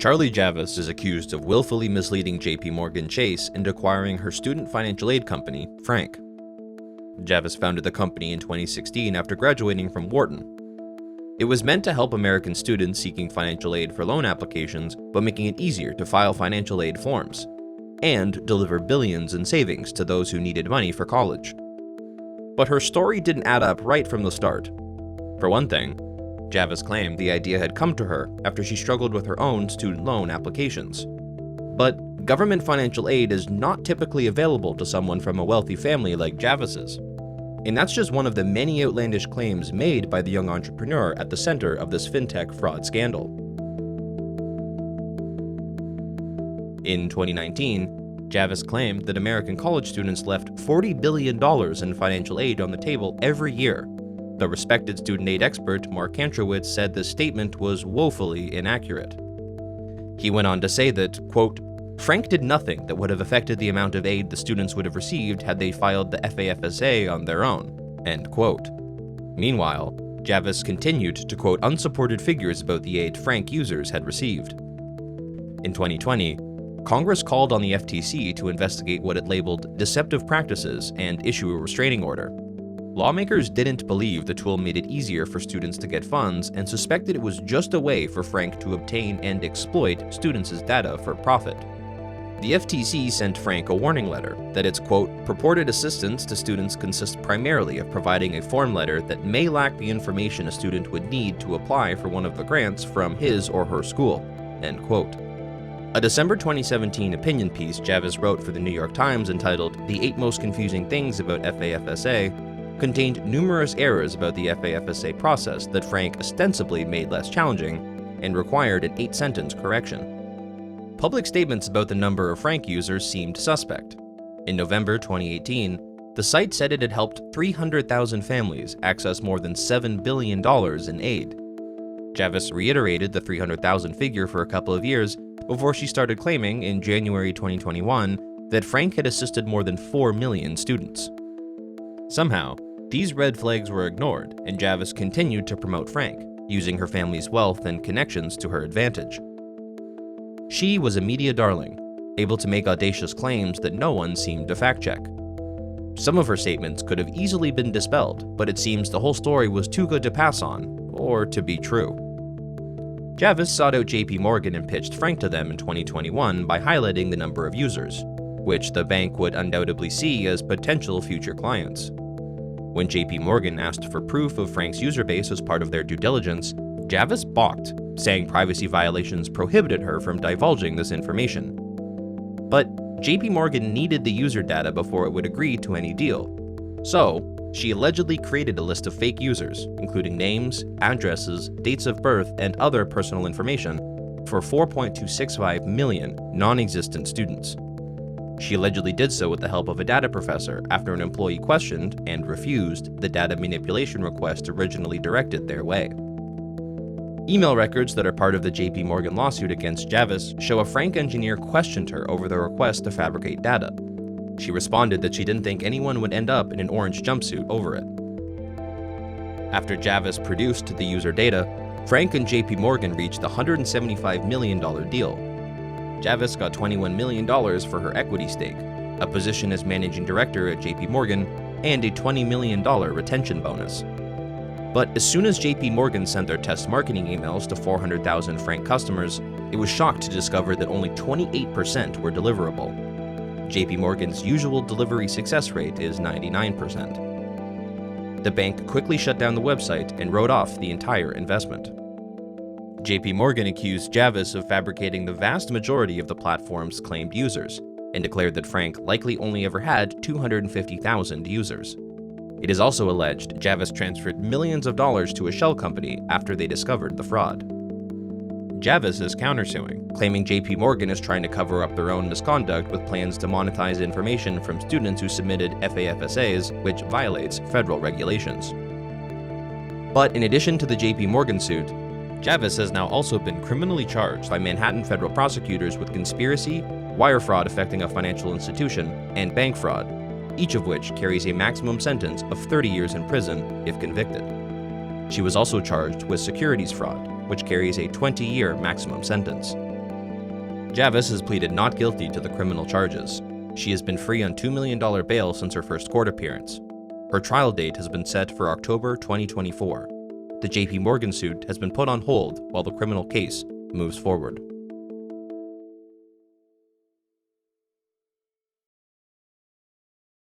Charlie Javis is accused of willfully misleading JP Morgan Chase into acquiring her student financial aid company, Frank. Javis founded the company in 2016 after graduating from Wharton. It was meant to help American students seeking financial aid for loan applications, but making it easier to file financial aid forms, and deliver billions in savings to those who needed money for college. But her story didn't add up right from the start. For one thing, Javis claimed the idea had come to her after she struggled with her own student loan applications. But government financial aid is not typically available to someone from a wealthy family like Javis's. And that's just one of the many outlandish claims made by the young entrepreneur at the center of this fintech fraud scandal. In 2019, Javis claimed that American college students left $40 billion in financial aid on the table every year. The respected student aid expert Mark Kantrowitz said this statement was woefully inaccurate. He went on to say that, quote, Frank did nothing that would have affected the amount of aid the students would have received had they filed the FAFSA on their own, end quote. Meanwhile, Javis continued to quote unsupported figures about the aid Frank users had received. In 2020, Congress called on the FTC to investigate what it labeled deceptive practices and issue a restraining order. Lawmakers didn't believe the tool made it easier for students to get funds and suspected it was just a way for Frank to obtain and exploit students' data for profit. The FTC sent Frank a warning letter that its, quote, purported assistance to students consists primarily of providing a form letter that may lack the information a student would need to apply for one of the grants from his or her school, end quote. A December 2017 opinion piece Javis wrote for the New York Times entitled The 8 Most Confusing Things About FAFSA contained numerous errors about the FAFSA process that Frank ostensibly made less challenging and required an 8-sentence correction. Public statements about the number of Frank users seemed suspect. In November 2018, the site said it had helped 300,000 families access more than $7 billion in aid. Javis reiterated the 300,000 figure for a couple of years before she started claiming in January 2021 that Frank had assisted more than 4 million students. Somehow, these red flags were ignored, and Javis continued to promote Frank, using her family's wealth and connections to her advantage. She was a media darling, able to make audacious claims that no one seemed to fact-check. Some of her statements could have easily been dispelled, but it seems the whole story was too good to pass on, or to be true. Javis sought out JP Morgan and pitched Frank to them in 2021 by highlighting the number of users, which the bank would undoubtedly see as potential future clients. When JP Morgan asked for proof of Frank's user base as part of their due diligence, Javis balked, saying privacy violations prohibited her from divulging this information. But JP Morgan needed the user data before it would agree to any deal. So, she allegedly created a list of fake users, including names, addresses, dates of birth, and other personal information, for 4.265 million non-existent students. She allegedly did so with the help of a data professor after an employee questioned and refused the data manipulation request originally directed their way. Email records that are part of the JP Morgan lawsuit against Javis show a Frank engineer questioned her over the request to fabricate data. She responded that she didn't think anyone would end up in an orange jumpsuit over it. After Javis produced the user data, Frank and JP Morgan reached the $175 million deal. Javis got $21 million for her equity stake, a position as managing director at JP Morgan, and a $20 million retention bonus. But as soon as JP Morgan sent their test marketing emails to 400,000 Frank customers, it was shocked to discover that only 28% were deliverable. JP Morgan's usual delivery success rate is 99%. The bank quickly shut down the website and wrote off the entire investment. JP Morgan accused Javis of fabricating the vast majority of the platform's claimed users, and declared that Frank likely only ever had 250,000 users. It is also alleged Javis transferred millions of dollars to a shell company after they discovered the fraud. Javis is countersuing, claiming JP Morgan is trying to cover up their own misconduct with plans to monetize information from students who submitted FAFSAs, which violates federal regulations. But in addition to the JP Morgan suit, Javis has now also been criminally charged by Manhattan federal prosecutors with conspiracy, wire fraud affecting a financial institution, and bank fraud, each of which carries a maximum sentence of 30 years in prison if convicted. She was also charged with securities fraud, which carries a 20-year maximum sentence. Javis has pleaded not guilty to the criminal charges. She has been free on $2 million bail since her first court appearance. Her trial date has been set for October 2024. The JP Morgan suit has been put on hold while the criminal case moves forward.